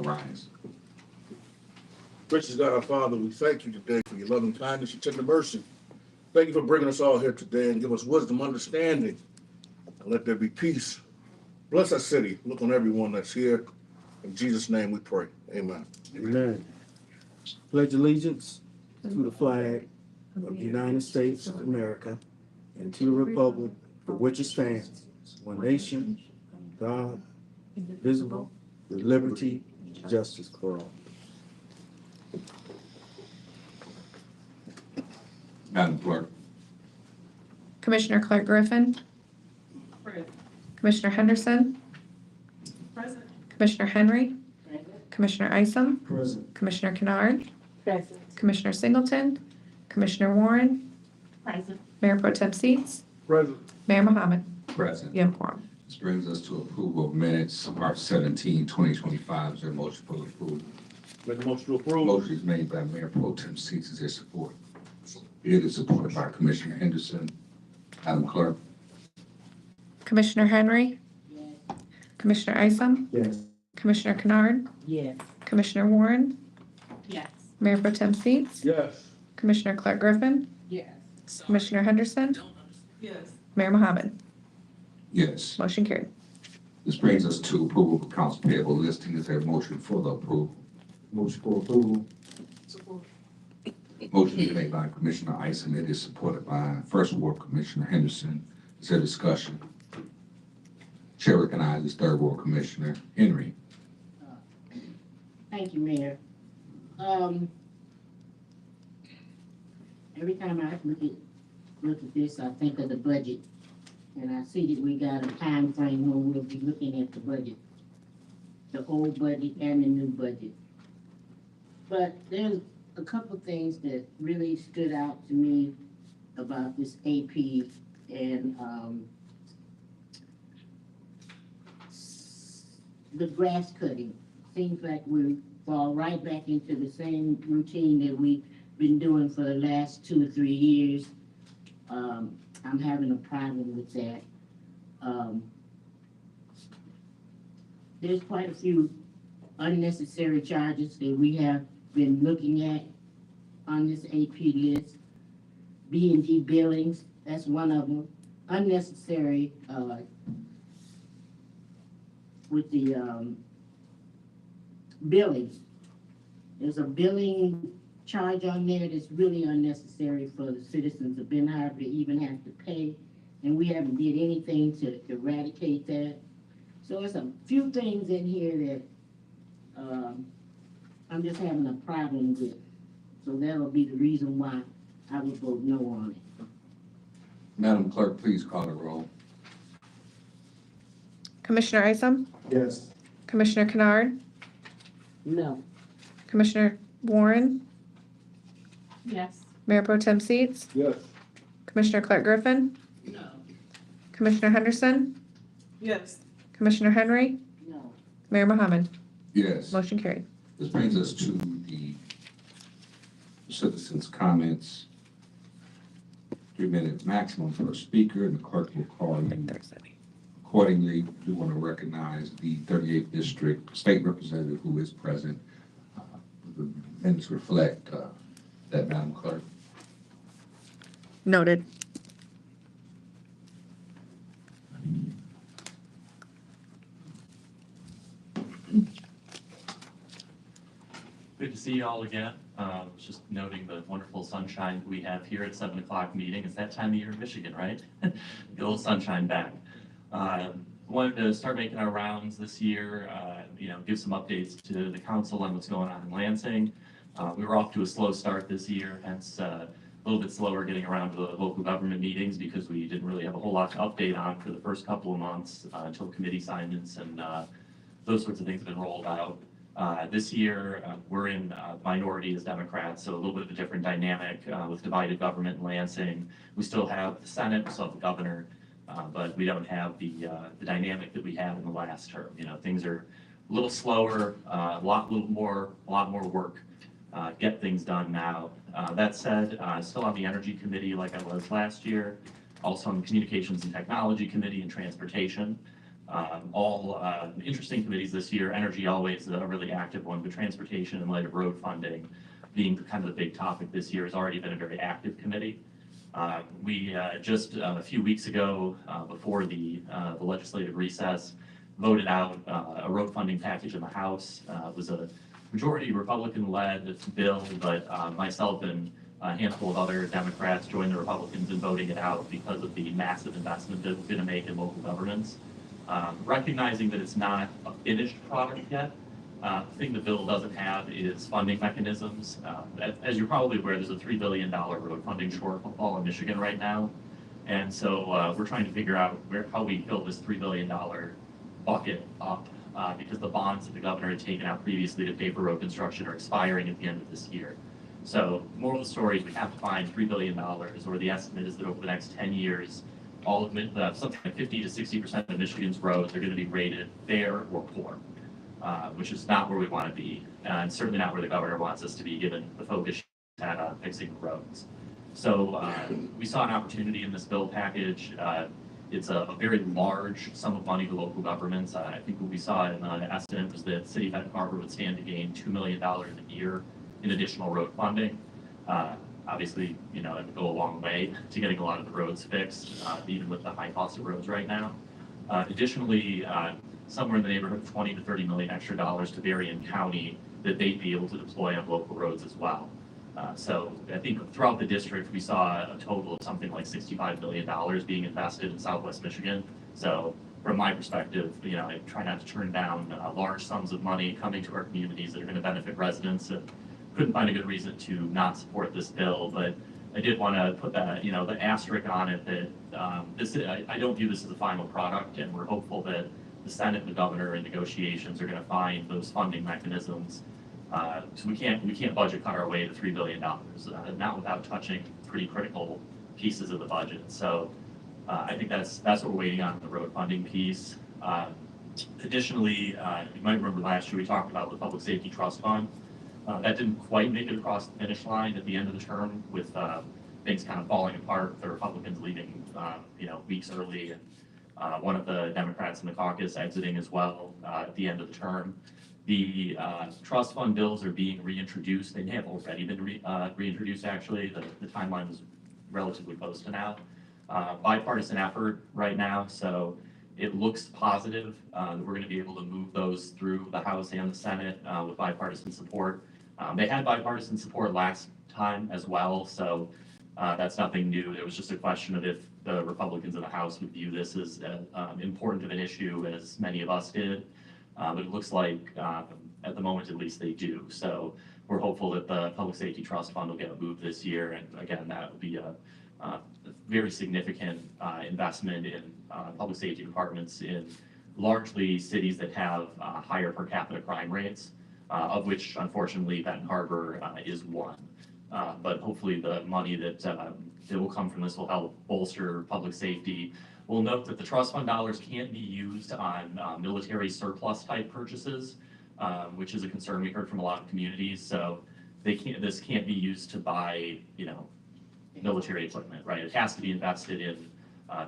rise. Gracious God, our Father, we thank you today for your loving kindness, your tender mercy. Thank you for bringing us all here today and give us wisdom, understanding, and let there be peace. Bless our city. Look on everyone that's here. In Jesus' name we pray. Amen. Amen. Pledge allegiance to the flag of the United States of America and to the republic for which it stands, one nation, God, indivisible, with liberty and justice for all. Madam Clerk. Commissioner Clark Griffin, Present. Commissioner Henderson, Present. Commissioner Henry, Commissioner Isom, Present. Commissioner Kennard, Present. Commissioner Singleton, Commissioner Warren, Present. Mayor Pro Tem Seats, Present. Mayor Mohammed. Present. You have quorum. This brings us to approval of minutes, March 17, 2025. Is there a motion for approval? Make a motion to approve. Motion is made by Mayor Pro Tem Seats. Is there support? It is supported by Commissioner Henderson. Madam Clerk. Commissioner Henry, Commissioner Isom, Yes. Commissioner Kennard, Yes. Commissioner Warren, Yes. Mayor Pro Tem Seats, Yes. Commissioner Clark Griffin, Yes. Commissioner Henderson, Yes. Mayor Mohammed. Yes. Motion carried. This brings us to approval of accounts payable listing. Is there a motion for the approval? Motion for approval. Support. Motion is made by Commissioner Isom. It is supported by First Ward Commissioner Henderson. Is there discussion? Chair recognizes Third Ward Commissioner Henry. Thank you, Mayor. Every time I look at this, I think of the budget. And I see that we got a time frame when we'll be looking at the budget. The old budget and the new budget. But there's a couple things that really stood out to me about this AP and, the grass cutting. Seems like we fall right back into the same routine that we've been doing for the last 2 or 3 years. I'm having a problem with that. There's quite a few unnecessary charges that we have been looking at on this AP list. B&D billings, that's one of them. Unnecessary, with the billing. There's a billing charge on there that's really unnecessary for the citizens of Ben Harbor to even have to pay, and we haven't did anything to eradicate that. So there's a few things in here that I'm just having a problem with. So that'll be the reason why I would vote no on it. Madam Clerk, please call the roll. Commissioner Isom, Yes. Commissioner Kennard, No. Commissioner Warren, Yes. Mayor Pro Tem Seats, Yes. Commissioner Clark Griffin, No. Commissioner Henderson, Yes. Commissioner Henry, No. Mayor Mohammed. Yes. Motion carried. This brings us to the citizens' comments. 3-minute maximum per speaker, and the clerk will call you accordingly. We want to recognize the 38th District State Representative who is present. The minutes reflect that, Madam Clerk. Noted. Good to see you all again. Just noting the wonderful sunshine we have here at 7 o'clock meeting. It's that time of year in Michigan, right? Get a little sunshine back. Wanted to start making our rounds this year, give some updates to the council on what's going on in Lansing. We were off to a slow start this year, hence a little bit slower getting around to the local government meetings because we didn't really have a whole lot to update on for the first couple of months until committee assignments and those sorts of things have been rolled out. This year, we're in minority as Democrats, so a little bit of a different dynamic with divided government in Lansing. We still have the Senate, we still have the governor, but we don't have the dynamic that we had in the last term. Things are a little slower, a lot more work. Get things done now. That said, still on the Energy Committee like I was last year, also on the Communications and Technology Committee and Transportation. All interesting committees this year. Energy always a really active one, but transportation in light of road funding being kind of the big topic this year has already been a very active committee. We just a few weeks ago, before the legislative recess, voted out a road funding package in the House. It was a majority Republican-led bill, but myself and a handful of other Democrats joined the Republicans in voting it out because of the massive investment that we're going to make in local governance. Recognizing that it's not a finished product yet, the thing the bill doesn't have is funding mechanisms. As you're probably aware, there's a $3 billion road funding shortfall in Michigan right now. And so we're trying to figure out how we fill this $3 billion bucket up because the bonds that the governor had taken out previously to pay for road construction are expiring at the end of this year. So moral of the story is we have to find $3 billion, or the estimate is that over the next 10 years, all of something like 50 to 60% of Michigan's roads are going to be rated fair or poor, which is not where we want to be, and certainly not where the governor wants us to be, given the focus at fixing the roads. So we saw an opportunity in this bill package. It's a very large sum of money to local governments. I think what we saw in the estimate was that City of Benton Harbor would stand to gain $2 million a year in additional road funding. Obviously, it would go a long way to getting a lot of the roads fixed, even with the high cost of roads right now. Additionally, somewhere in the neighborhood of 20 to 30 million extra dollars to Berrien County that they'd be able to deploy on local roads as well. So I think throughout the district, we saw a total of something like $65 million being invested in Southwest Michigan. So from my perspective, I try not to turn down large sums of money coming to our communities that are going to benefit residents. And couldn't find a good reason to not support this bill, but I did want to put that, the asterisk on it that I don't view this as the final product, and we're hopeful that the Senate and the governor in negotiations are going to find those funding mechanisms. So we can't budget cut our way to $3 billion, not without touching pretty critical pieces of the budget. So I think that's what we're waiting on the road funding piece. Additionally, you might remember last year we talked about the Public Safety Trust Fund. That didn't quite make it across the finish line at the end of the term, with things kind of falling apart, the Republicans leaving, weeks early, and one of the Democrats in the caucus exiting as well at the end of the term. The trust fund bills are being reintroduced. They have already been reintroduced, actually. The timeline is relatively close to now. Bipartisan effort right now, so it looks positive that we're going to be able to move those through the House and the Senate with bipartisan support. They had bipartisan support last time as well, so that's nothing new. It was just a question of if the Republicans in the House would view this as important of an issue as many of us did. But it looks like, at the moment at least, they do. So we're hopeful that the Public Safety Trust Fund will get moved this year. And again, that would be a very significant investment in public safety departments in largely cities that have higher per capita crime rates, of which unfortunately Benton Harbor is one. But hopefully the money that will come from this will help bolster public safety. We'll note that the trust fund dollars can't be used on military surplus type purchases, which is a concern we heard from a lot of communities. So this can't be used to buy, military equipment, right? It has to be invested in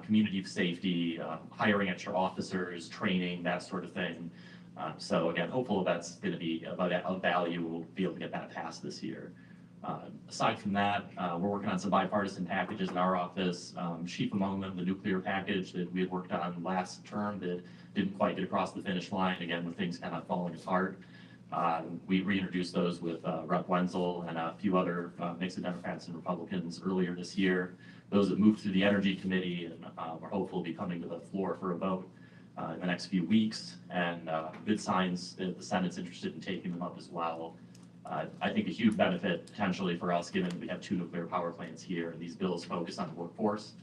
community safety, hiring extra officers, training, that sort of thing. So again, hopeful that's going to be of value. We'll be able to get that passed this year. Aside from that, we're working on some bipartisan packages in our office. Chief among them, the nuclear package that we had worked on last term that didn't quite get across the finish line, again, with things kind of falling apart. We reintroduced those with Rep. Wenzel and a few other mix of Democrats and Republicans earlier this year. Those have moved through the Energy Committee, and we're hopeful to be coming to the floor for a vote in the next few weeks. And good signs that the Senate's interested in taking them up as well. I think a huge benefit potentially for us, given we have 2 nuclear power plants here, and these bills focus on the workforce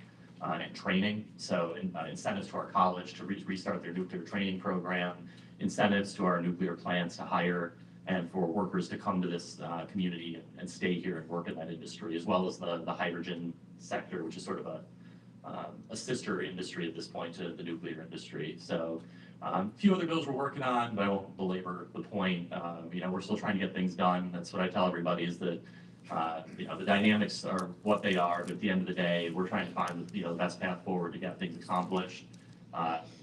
and training. So incentives to our college to restart their nuclear training program, incentives to our nuclear plants to hire and for workers to come to this community and stay here and work in that industry, as well as the hydrogen sector, which is sort of a sister industry at this point to the nuclear industry. So a few other bills we're working on, but I won't belabor the point. We're still trying to get things done. That's what I tell everybody is that, the dynamics are what they are, but at the end of the day, we're trying to find, the best path forward to get things accomplished.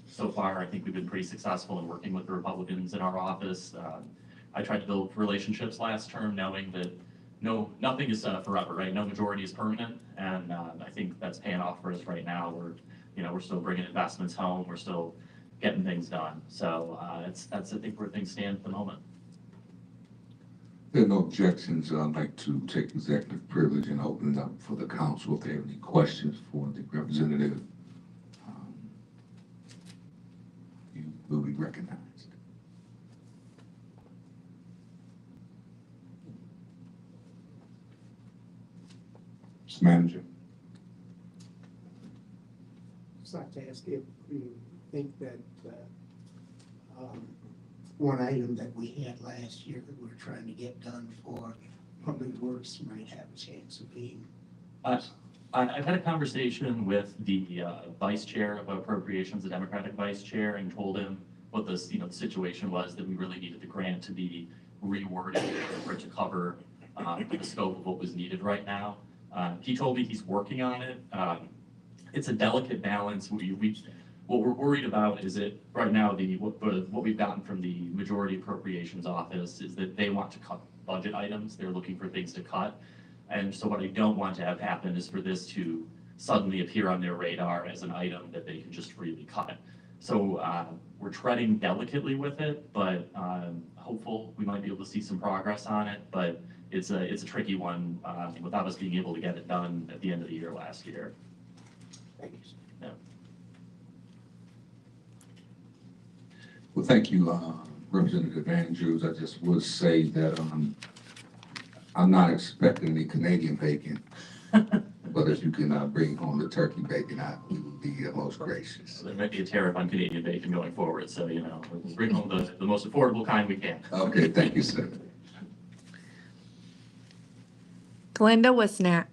So far, I think we've been pretty successful in working with the Republicans in our office. I tried to build relationships last term, knowing that nothing is forever, right? No majority is permanent, and I think that's paying off for us right now. We're still bringing investments home. We're still getting things done. So that's I think where things stand at the moment. There are no objections. I'd like to take executive privilege and open it up for the council if they have any questions for the representative. You will be recognized. Mr. Manager. Just like to ask if you think that one item that we had last year that we're trying to get done for Public Works might have a chance of being. I've had a conversation with the vice chair of appropriations, the Democratic vice chair, and told him what the situation was, that we really needed the grant to be reworded for it to cover the scope of what was needed right now. He told me he's working on it. It's a delicate balance. What we're worried about is that right now what we've gotten from the majority appropriations office is that they want to cut budget items. They're looking for things to cut. And so what I don't want to have happen is for this to suddenly appear on their radar as an item that they can just freely cut. So we're treading delicately with it, but hopeful we might be able to see some progress on it. But it's a tricky one without us being able to get it done at the end of the year last year. Thank you. Yeah. Well, thank you, Representative Andrews. I just would say that I'm not expecting any Canadian bacon, but if you can bring home the turkey bacon, I would be most gracious. There might be a tariff on Canadian bacon going forward, so we'll bring home the most affordable kind we can. Okay, thank you, sir. Glenda Wisnat.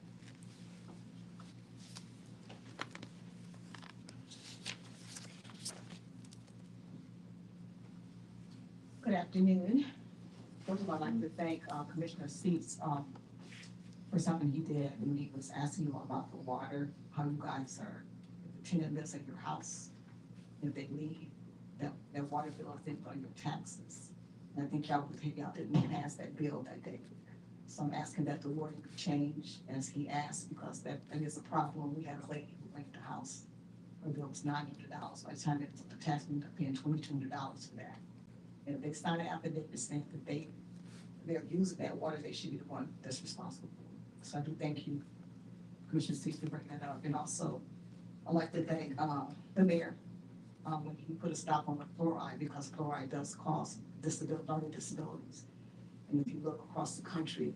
Good afternoon. First of all, I'd like to thank Commissioner Seats for something he did when he was asking you about the water, how you guys are, if the tenant lives at your house, if they leave, their water bill, I think, on your taxes. And I think y'all didn't pass that bill that day. So I'm asking that the wording be changed as he asked, because that is a problem. We had a lady who went to the house, her bill was $900. By the time it was the tax, we ended up paying $2,200 for that. And if they sign an affidavit saying that they're using that water, they should be the one that's responsible for it. So I do thank you, Commissioner Seats, for bringing that up. And also, I'd like to thank the mayor when he put a stop on the fluoride, because fluoride does cause learning disabilities. And if you look across the country,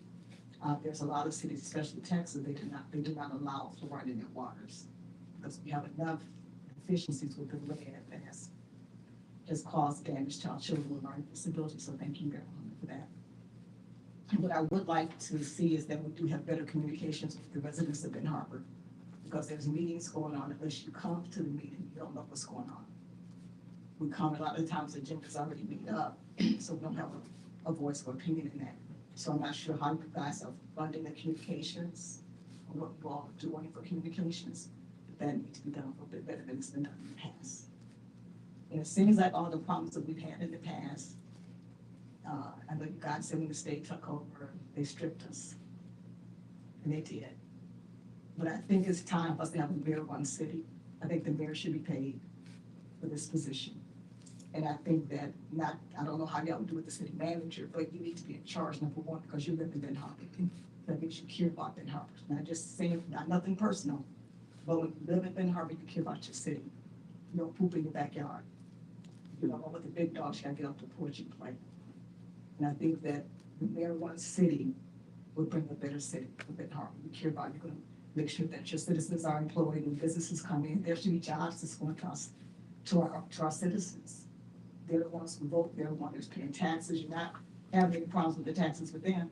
there's a lot of cities, especially Texas, they do not allow fluoride in their waters, because we have enough deficiencies with the lead that has caused damage to our children with learning disabilities. So thank you very much for that. And what I would like to see is that we do have better communications with the residents of Ben Harbor, because there's meetings going on. Unless you come to the meeting, you don't know what's going on. We come a lot of times, the agenda's already made up, so we don't have a voice or opinion in that. So I'm not sure how you guys are funding the communications, or what you all are doing for communications, but that needs to be done a little bit better than it's been done in the past. And it seems like all the problems that we've had in the past, I know you guys said when the state took over, they stripped us, and they did. But I think it's time for us to have a mayor-run city. I think the mayor should be paid for this position. And I think that I don't know how y'all would do with the city manager, but you need to be in charge, number one, because you live in Ben Harbor. That means you care about Ben Harbor. Not just saying, not nothing personal, but when you live in Ben Harbor, you care about your city. You don't poop in your backyard. You don't know what the big dogs gotta get off the porch and play. And I think that the mayor-run city would bring a better city for Ben Harbor. You care about, you're gonna make sure that your citizens are employed and businesses come in. There should be jobs that's going to our citizens. They're the ones who vote, they're the ones that's paying taxes. You're not having any problems with the taxes with them.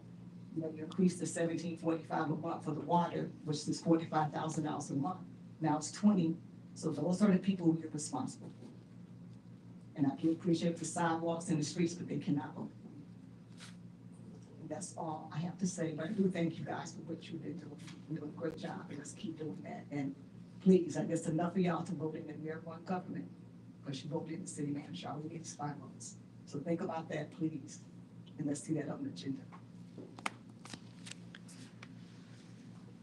You increased to $17.45 a month for the water, which is $45,000 a month. Now it's 20. So those are the people who you're responsible for. And I can appreciate the sidewalks and the streets, but they cannot vote for you. And that's all I have to say. But I do thank you guys for what you've been doing. You're doing a great job, and let's keep doing that. And please, I guess enough of y'all to vote in the mayor-run government. but she voted in the city manager, all we need is 5 votes. So think about that, please, and let's see that on the agenda.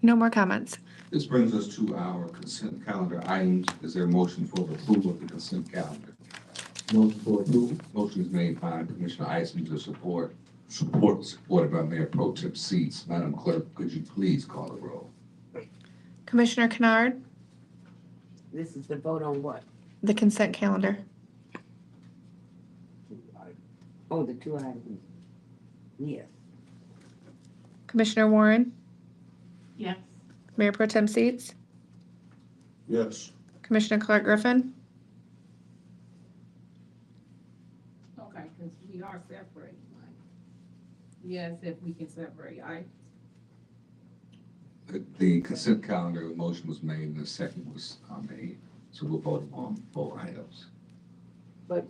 No more comments. This brings us to our consent calendar items. Is there a motion for the approval of the consent calendar? Motion for approval. Motion is made by Commissioner Isom to supported by Mayor Pro Tem Seats. Madam Clerk, could you please call the roll? Commissioner Kennard, This is the vote on what? the consent calendar. Oh, the 2 items. Yes. Commissioner Warren, Yes. Mayor Pro Tem Seats, Yes. Commissioner Clark Griffin, Okay, because we are separating, right? Yes, if we can separate, The consent calendar, a motion was made and a second was made. So we'll vote on both items. But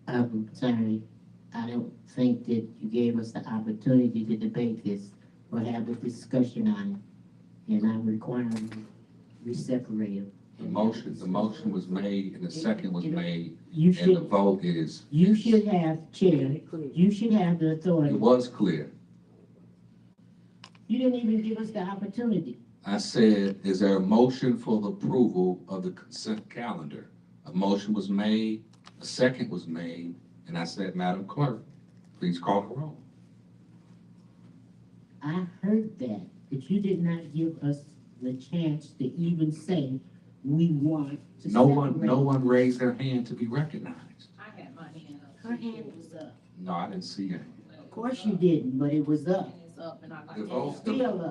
I'm sorry, I don't think that you gave us the opportunity to debate this or have a discussion on it. And I'm requiring we separate them. The motion was made and the second was made, You and the should, vote is, you should have, Chair, you should have the it authority. was clear. You didn't even give us the opportunity. I said, is there a motion for the approval of the consent calendar? A motion was made, a second was made, and I said, Madam Clerk, please call the roll. I heard that, but you did not give us the chance to even say we want to No separate. one raised their hand to be recognized. I had my hand up. Her hand was up. No, I didn't see it. Of course you didn't, but it was up. And it's up, and I like. The it. vote,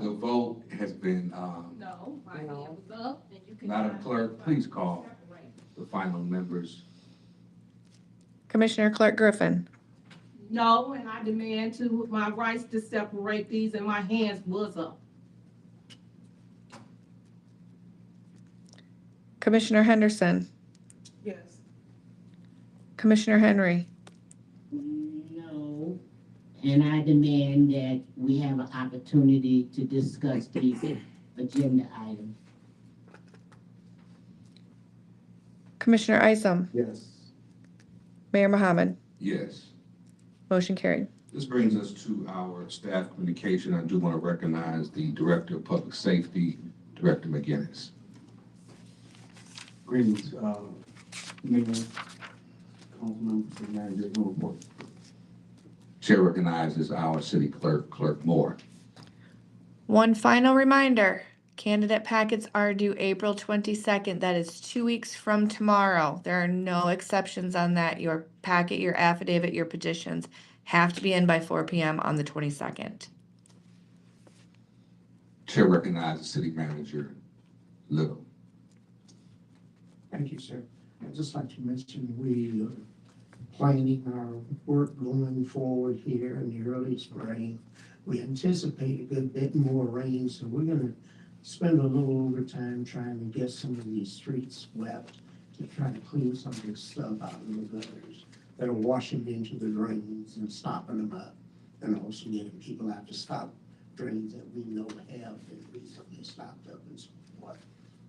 the vote has been, No, my hand was up, and you can. Madam Clerk, please call the final members. Commissioner Clark Griffin, No, and I demand to, my rights to separate these, and my hands was up. Commissioner Henderson, Yes. Commissioner Henry, No, and I demand that we have an opportunity to discuss these agenda items. Commissioner Isom, Yes. Mayor Mohammed. Yes. Motion carried. This brings us to our staff communication. I do want to recognize the Director of Public Safety, Director McGinnis. Greetings, Mayor, council members, and manager, no report. Chair recognizes our City Clerk, Clerk Moore. One final reminder, candidate packets are due April 22nd. That is 2 weeks from tomorrow. There are no exceptions on that. Your packet, your affidavit, your petitions have to be in by 4 p.m. on the 22nd. Chair recognizes City Manager Little. Thank you, sir. I'd just like to mention, we are planning our work going forward here in the early spring. We anticipate a good bit more rain, so we're gonna spend a little overtime trying to get some of these streets swept to try to clean some of this stuff out of the gutters that are washing into the drains and stopping them up. And also getting people out to stop drains that we know have been recently stopped up and so forth.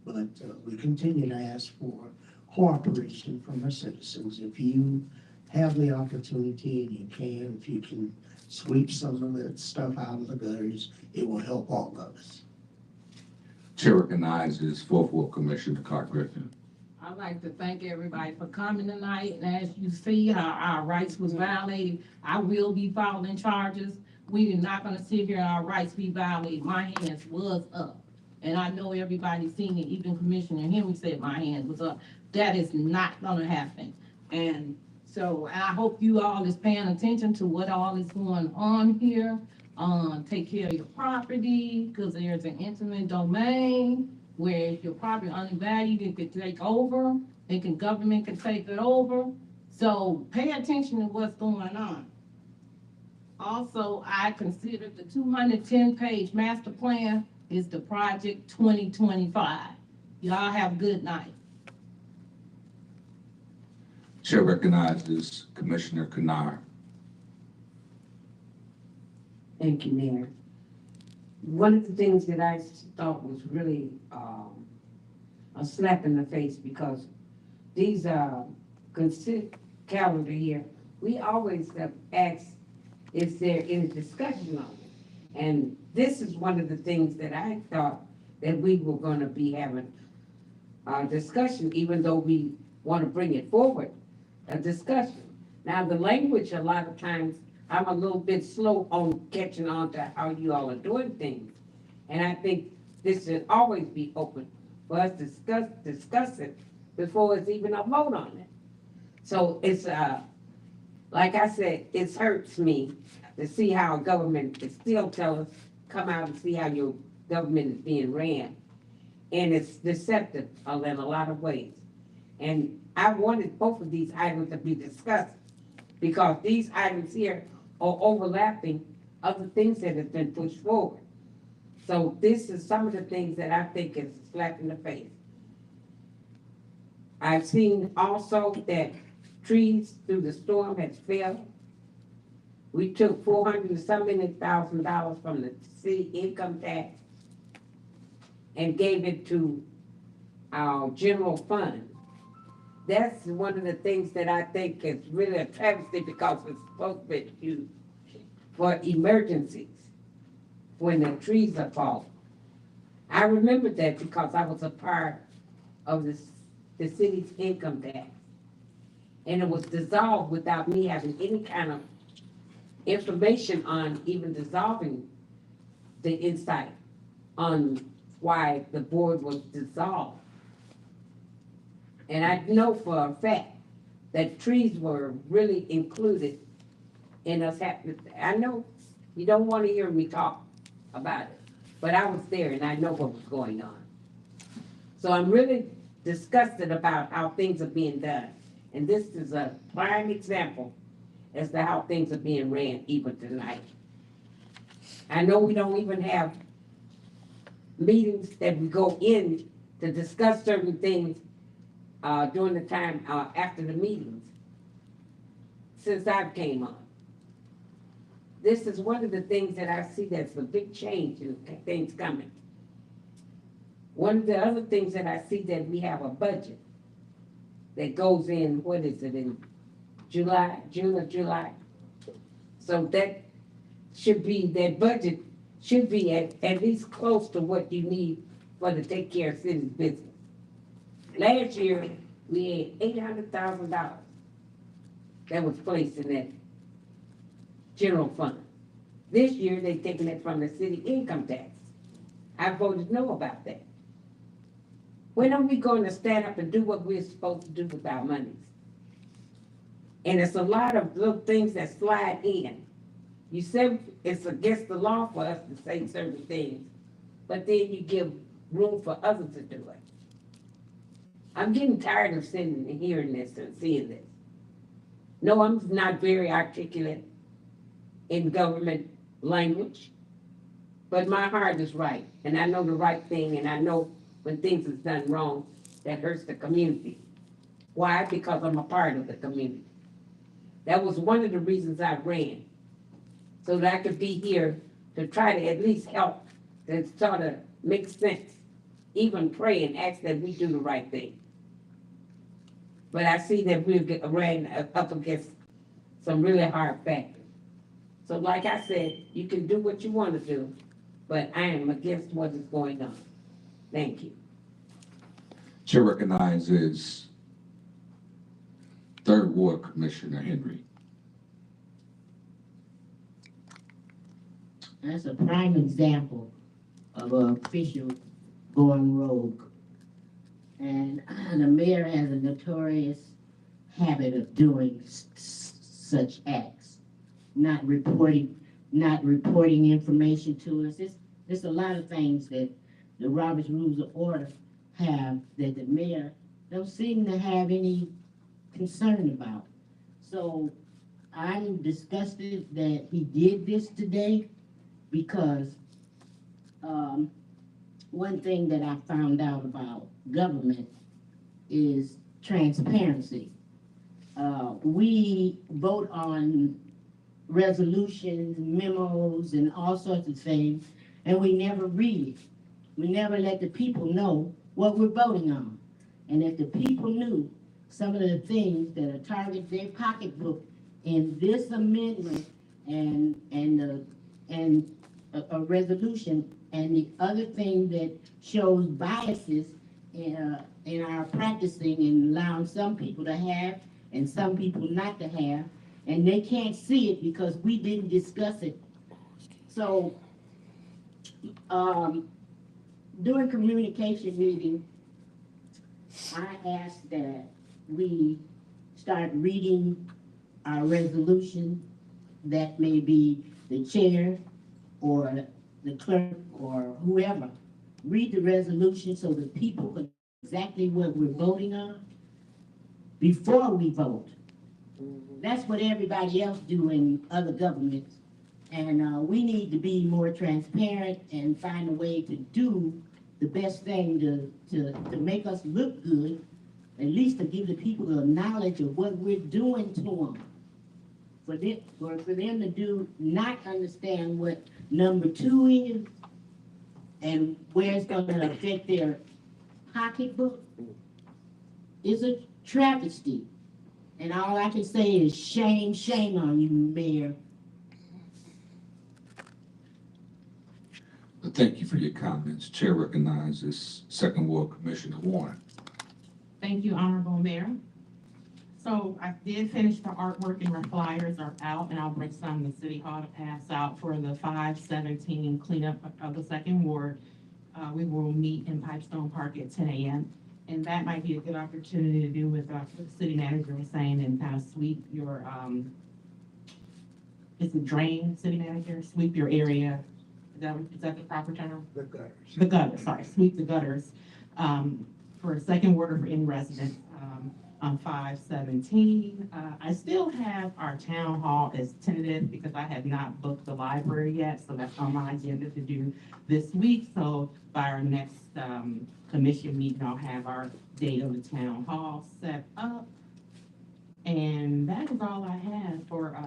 But we continue to ask for cooperation from our citizens. If you have the opportunity and you can, if you can sweep some of that stuff out of the gutters, it will help all of us. Chair recognizes Fourth Ward Commissioner Clark Griffin. I'd like to thank everybody for coming tonight, and as you see how our rights was violated, I will be filing charges. We are not gonna sit here and our rights be violated. My hands was up. And I know everybody's seen it, even Commissioner Henry said my hand was up. That is not gonna happen. And so I hope you all is paying attention to what all is going on here. Take care of your property, because there's an intimate domain where if your property undervalued, it could take over, government can take it over. So pay attention to what's going on. Also, I consider the 210-page master plan is the project 2025. Y'all have a good night. Chair recognizes Commissioner Kennard. Thank you, Mayor. One of the things that I thought was really a slap in the face because these, consent calendar here, we always have asked, is there any discussion on it? And this is one of the things that I thought that we were gonna be having a discussion, even though we wanna bring it forward, a discussion. Now, the language, a lot of times, I'm a little bit slow on catching on to how you all are doing things. And I think this should always be open for us to discuss it before it's even a vote on it. So it's, like I said, it hurts me to see how government is still tell us, come out and see how your government is being ran. And it's deceptive in a lot of ways. And I wanted both of these items to be discussed because these items here are overlapping other things that have been pushed forward. So this is some of the things that I think is a slap in the face. I've seen also that trees through the storm has failed. We took $400 and some many thousand from the city income tax and gave it to our general fund. That's one of the things that I think is really a travesty because it's supposed to be used for emergencies when the trees are falling. I remember that because I was a part of the city's income tax. And it was dissolved without me having any kind of information on even dissolving the insight on why the board was dissolved. And I know for a fact that trees were really included in us having, I know you don't want to hear me talk about it, but I was there and I know what was going on. So I'm really disgusted about how things are being done. And this is a prime example as to how things are being ran even tonight. I know we don't even have meetings that we go in to discuss certain things during the time after the meetings since I came on. This is one of the things that I see that's a big change in things coming. One of the other things that I see that we have a budget that goes in, what is it, in July, June or July? So that should be, that budget should be at least close to what you need for to take care of city's business. Last year, we had $800,000 that was placed in that general fund. This year, they're taking it from the city income tax. I voted no about that. When are we going to stand up and do what we're supposed to do with our monies? And it's a lot of little things that slide in. You said it's against the law for us to say certain things, but then you give room for others to do it. I'm getting tired of sitting and hearing this and seeing this. No, I'm not very articulate in government language, but my heart is right, and I know the right thing, and I know when things is done wrong, that hurts the community. Why? Because I'm a part of the community. That was one of the reasons I ran, so that I could be here to try to at least help, to sort of make sense, even pray and ask that we do the right thing. But I see that we're ran up against some really hard factors. So like I said, you can do what you want to do, but I am against what is going on. Thank you. Chair recognizes Third Ward Commissioner Henry. That's a prime example of an official going rogue. And the mayor has a notorious habit of doing such acts, not reporting information to us. There's a lot of things that the Robert's Rules of Order have that the mayor don't seem to have any concern about. So I'm disgusted that he did this today because one thing that I found out about government is transparency. We vote on resolutions, memos, and all sorts of things, and we never read it. We never let the people know what we're voting on. And if the people knew some of the things that are target their pocketbook in this amendment and a resolution, and the other thing that shows biases in our practicing and allowing some people to have and some people not to have, and they can't see it because we didn't discuss it. So, during communication meeting, I asked that we start reading our resolution, that may be the chair or the clerk or whoever. Read the resolution so that people know exactly what we're voting on before we vote. That's what everybody else do in other governments. And we need to be more transparent and find a way to do the best thing to make us look good, at least to give the people the knowledge of what we're doing to them. For them to do, not understand what number 2 is and where it's gonna affect their pocketbook is a travesty. And all I can say is shame, shame on you, Mayor. Thank you for your comments. Chair recognizes Second Ward Commissioner Warren. Thank you, Honorable Mayor. So I did finish the artwork and our flyers are out, and I'll bring some to City Hall to pass out for the 517 cleanup of the Second Ward. We will meet in Pipestone Park at 10 a.m. And that might be a good opportunity to do with what the city manager was saying, and kind of sweep your, it's a drain, city manager, sweep your area. Is that the proper term? The gutters. The gutters, sorry, sweep the gutters, for a second ward or for in residence, on 517. I still have our town hall as tentative because I have not booked the library yet, so that's on my agenda to do this week. So by our next, commission meeting, I'll have our date of the town hall set up. And that is all I have for,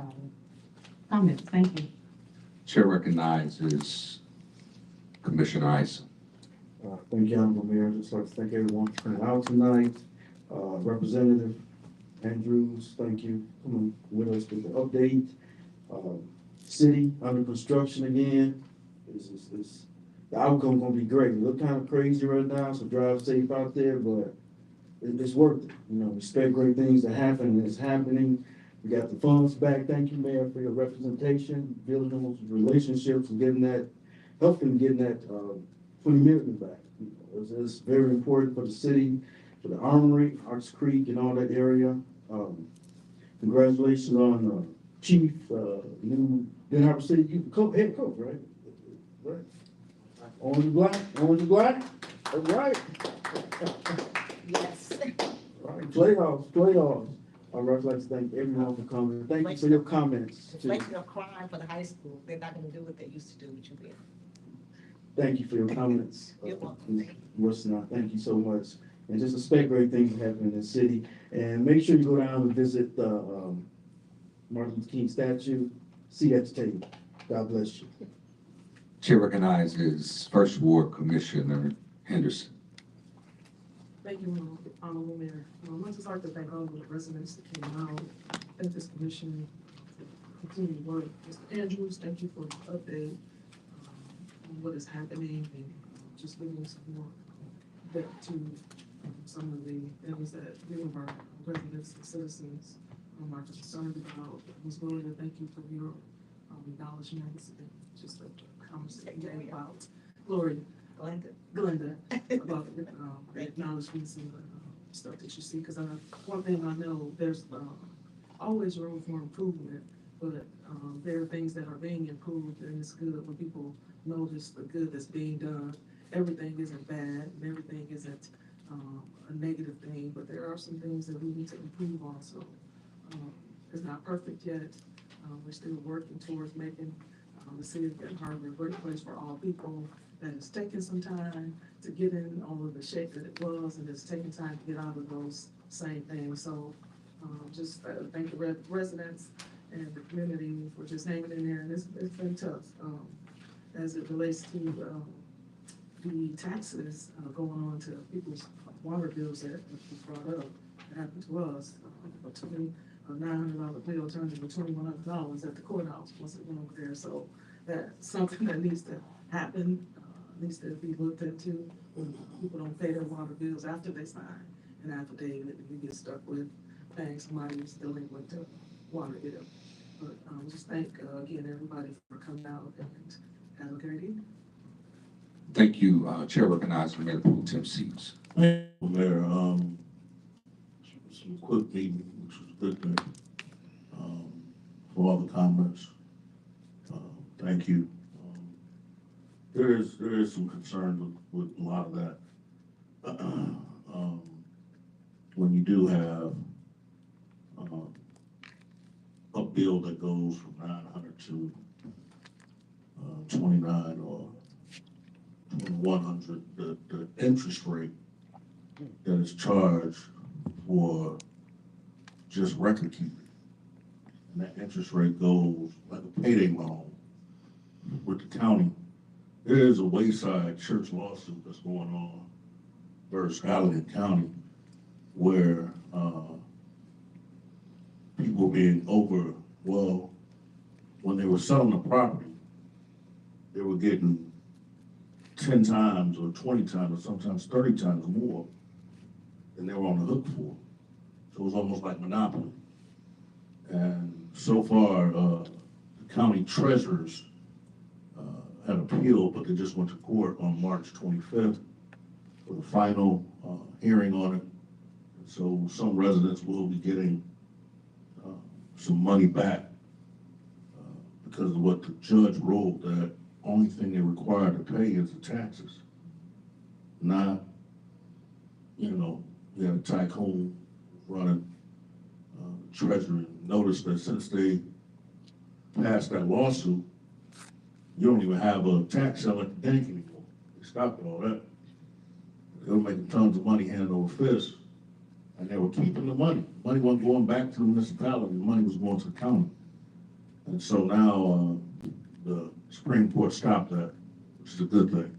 comments. Thank you. Chair recognizes Commissioner Isom. Thank you, Honorable Mayor. Just like to thank everyone for coming out tonight. Representative Andrews, thank you for coming with us with the update. City under construction again. The outcome gonna be great. It look kind of crazy right now, so drive safe out there, but it's worth it. You know, we expect great things to happen, and it's happening. We got the funds back. Thank you, Mayor, for your representation, building those relationships and helping getting that 20 million back. You know, it's very important for the city, for the Armory, Arts Creek, and all that area. Congratulations on Chief, new Den Harbor City head coach, right? Right. Orange and black. All right. Yes. All right, playoffs. I'd like to thank everyone for coming. Thank you for your comments. too. Making a crime for the high school. They're not gonna do what they used to do with you there. Thank you for your comments. You're welcome. What's not, thank you so much. And just expect great things to happen in the city. And make sure you go down and visit the Martin Luther King statue. See at the table. God bless you. Chair recognizes First Ward Commissioner Henderson. Thank you, Honorable Mayor. I'd just like to thank all the residents that came out. Thank this commission for continuing work. Mr. Andrews, thank you for the update on what is happening and just giving some more depth to some of the things that many of our residents and citizens are concerned about. I was going to thank you for your acknowledgements and just the comments that you made about Glenda, about the acknowledgements and the stuff that you see. Because one thing I know, there's always room for improvement, but there are things that are being improved, and it's good when people notice the good that's being done. Everything isn't bad, and everything isn't a negative thing, but there are some things that we need to improve on. So it's not perfect yet. We're still working towards making the city of Benton Harbor a great place for all people. That it's taken some time to get in all of the shape that it was, and it's taken time to get out of those same things. So just thank the residents and the community for just hanging in there. And it's been tough as it relates to the taxes going on to people's water bills that was brought up, that happened to us. A $900 bill turned into $2,100 at the courthouse once it went over there. So that's something that needs to happen, needs to be looked into. When people don't pay their water bills after they sign an affidavit, and you get stuck with paying somebody who's delinquent to water bill. But just thank, again, everybody for coming out and have a great evening. Thank you. Chair recognizes Mayor Pro Tem Seats. Mayor, some quick meeting, which was a good thing, for all the comments. Thank you. There is some concern with a lot of that. When you do have a bill that goes from 900 to 29 or 100, the interest rate that is charged for just record keeping. And that interest rate goes like a payday loan with the county. There is a Wayside Church lawsuit that's going on versus Allegan County where people being when they were selling the property, they were getting 10 times or 20 times or sometimes 30 times more than they were on the hook for. So it was almost like monopoly. And so far, the county treasurers had appealed, but they just went to court on March 25th for the final hearing on it. So some residents will be getting some money back because of what the judge ruled, that only thing they're required to pay is the taxes. Not, you had a tycoon running treasury. Notice that since they passed that lawsuit, you don't even have a tax sale at the bank anymore. They stopped all that. They were making tons of money hand over fist, and they were keeping the money. Money wasn't going back to the municipality. The money was going to the county. And so now the Supreme Court stopped that, which is a good thing.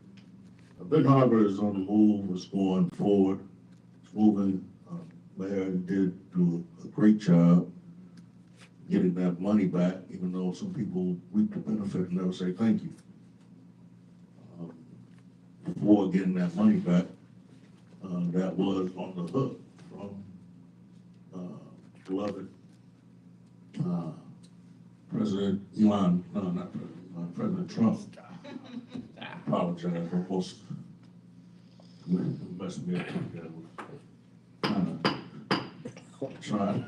Benton Harbor is on the move. It's going forward. It's moving. Mayor did do a great job getting that money back, even though some people reap the benefit and never say thank you. Before getting that money back, that was on the hook from beloved President Elon, no, not President Elon, President Trump. I apologize for most messing me up trying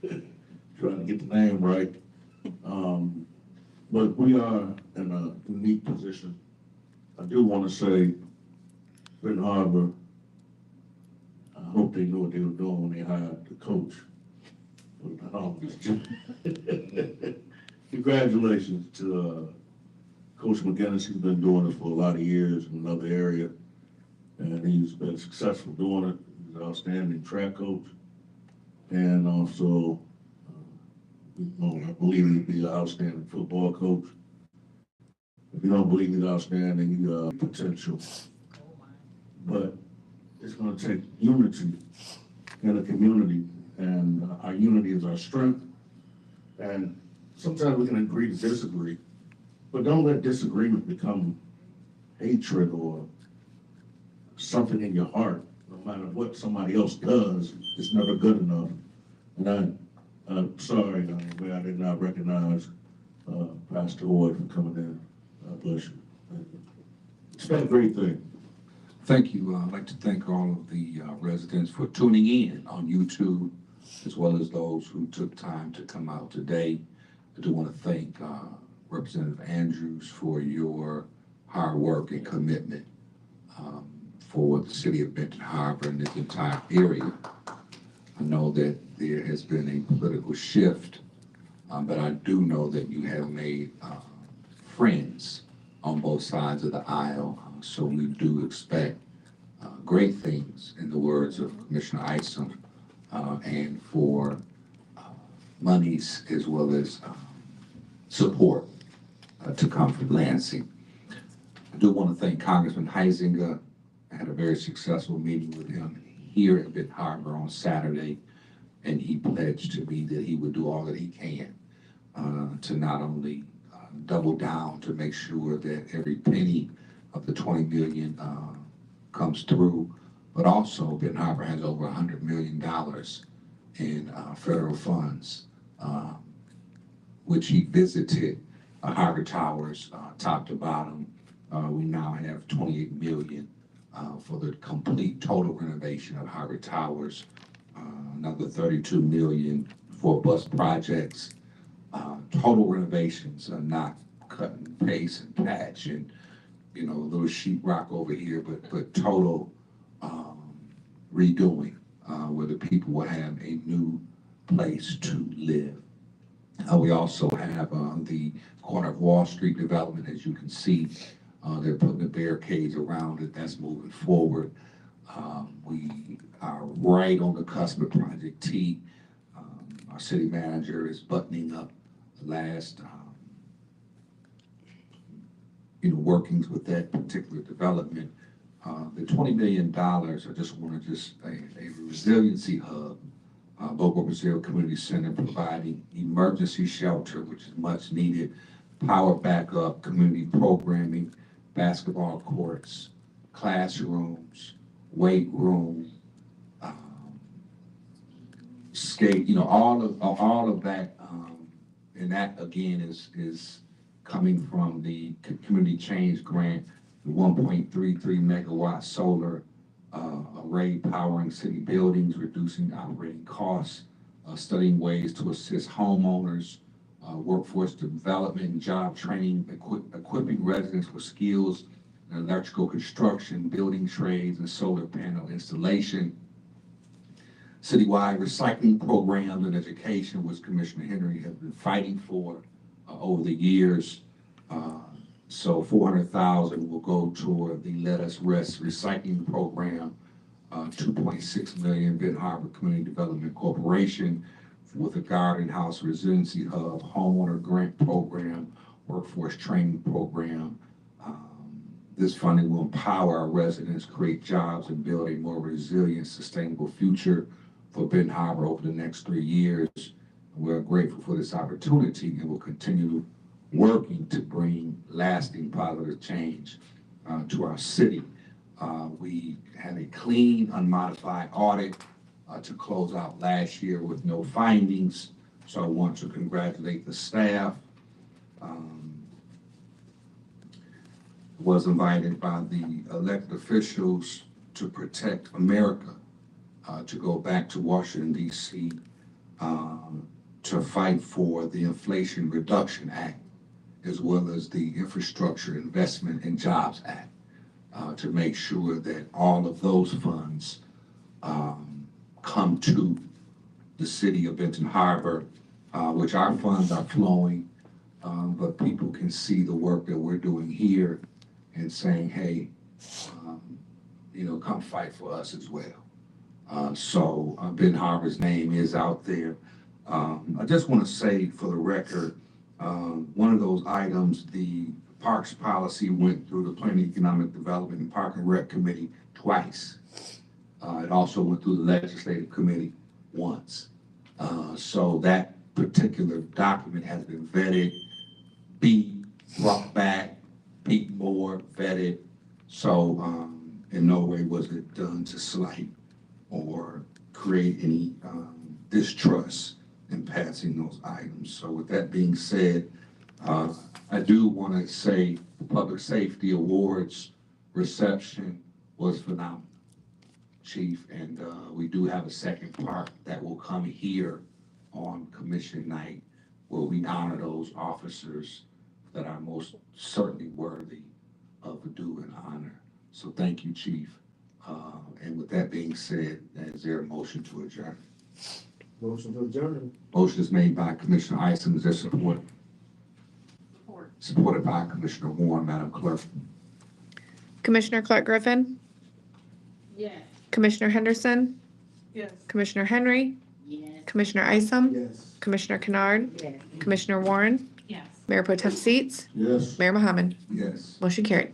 to get the name right. But we are in a unique position. I do want to say, Benton Harbor, I hope they knew what they were doing when they hired the coach. Congratulations to Coach McGinnis. He's been doing it for a lot of years in another area, and he's been successful doing it. He's an outstanding track coach, and also, I believe he'd be an outstanding football coach. If you don't believe he's outstanding, you have potential. But it's going to take unity in a community, and our unity is our strength. And sometimes we can agree to disagree, but don't let disagreement become hatred or something in your heart. No matter what somebody else does, it's never good enough. And I'm sorry, I did not recognize Pastor Hoyd for coming in. God bless you. It's been a great thing. Thank you. I'd like to thank all of the residents for tuning in on YouTube, as well as those who took time to come out today. I do want to thank Representative Andrews for your hard work and commitment for the city of Benton Harbor and this entire area. I know that there has been a political shift, but I do know that you have made friends on both sides of the aisle. So we do expect great things, in the words of Commissioner Isom, and for monies as well as support to come from Lansing. I do want to thank Congressman Heisinger. I had a very successful meeting with him here at Benton Harbor on Saturday, and he pledged to me that he would do all that he can to not only double down to make sure that every penny of the 20 million comes through, but also Benton Harbor has over $100 million in federal funds, which he visited Harbor Towers, top to bottom. We now have 28 million for the complete total renovation of Harbor Towers, another 32 million for bus projects. Total renovations are not cut and paste and patch and, you know, a little sheetrock over here, but total redoing where the people will have a new place to live. We also have the corner of Wall Street development, as you can see. They're putting the barricades around it. That's moving forward. We are right on the cusp of Project T. Our city manager is buttoning up the last, workings with that particular development. The $20 million, I just want to a resiliency hub, Boca Brazil Community Center providing emergency shelter, which is much needed, power backup, community programming, basketball courts, classrooms, weight room, skate, all of that. And that again is coming from the Community Change Grant, the 1.33 megawatt solar array powering city buildings, reducing operating costs, studying ways to assist homeowners, workforce development, job training, equipping residents with skills in electrical construction, building trades, and solar panel installation. Citywide recycling programs and education, which Commissioner Henry has been fighting for over the years. So $400,000 will go toward the Let Us Rest recycling program. 2.6 million Benton Harbor Community Development Corporation with a Garden House Resiliency Hub, homeowner grant program, workforce training program. This funding will empower our residents, create jobs, and build a more resilient, sustainable future for Benton Harbor over the next 3 years. We're grateful for this opportunity and will continue working to bring lasting positive change to our city. We had a clean, unmodified audit to close out last year with no findings. So I want to congratulate the staff. Was invited by the elected officials to Protect America to go back to Washington, D.C. To fight for the Inflation Reduction Act, as well as the Infrastructure Investment and Jobs Act, to make sure that all of those funds come to the city of Benton Harbor, which our funds are flowing, but people can see the work that we're doing here and saying, hey, come fight for us as well. So Benton Harbor's name is out there. I just want to say for the record, one of those items, the Parks policy went through the Planning, Economic Development and Park and Rec Committee twice. It also went through the Legislative Committee once. So that particular document has been vetted, brought back, beat more, vetted. So in no way was it done to slight or create any distrust in passing those items. So with that being said, I do want to say the Public Safety Awards reception was phenomenal, Chief, and we do have a second part that will come here on Commission Night where we honor those officers that are most certainly worthy of a due and honor. So thank you, Chief. And with that being said, is there a motion to adjourn? Motion to adjourn. Motion is made by Commissioner Isom. Is there support? Supported by Commissioner Warren. Madam Clerk. Commissioner Clark Griffin, Yes. Commissioner Henderson, Yes. Commissioner Henry, Yes. Commissioner Isom, Yes. Commissioner Kennard, Yes. Commissioner Warren, Yes. Mayor Pro Tem Seats, Yes. Mayor Mohammed. Yes. Motion carried.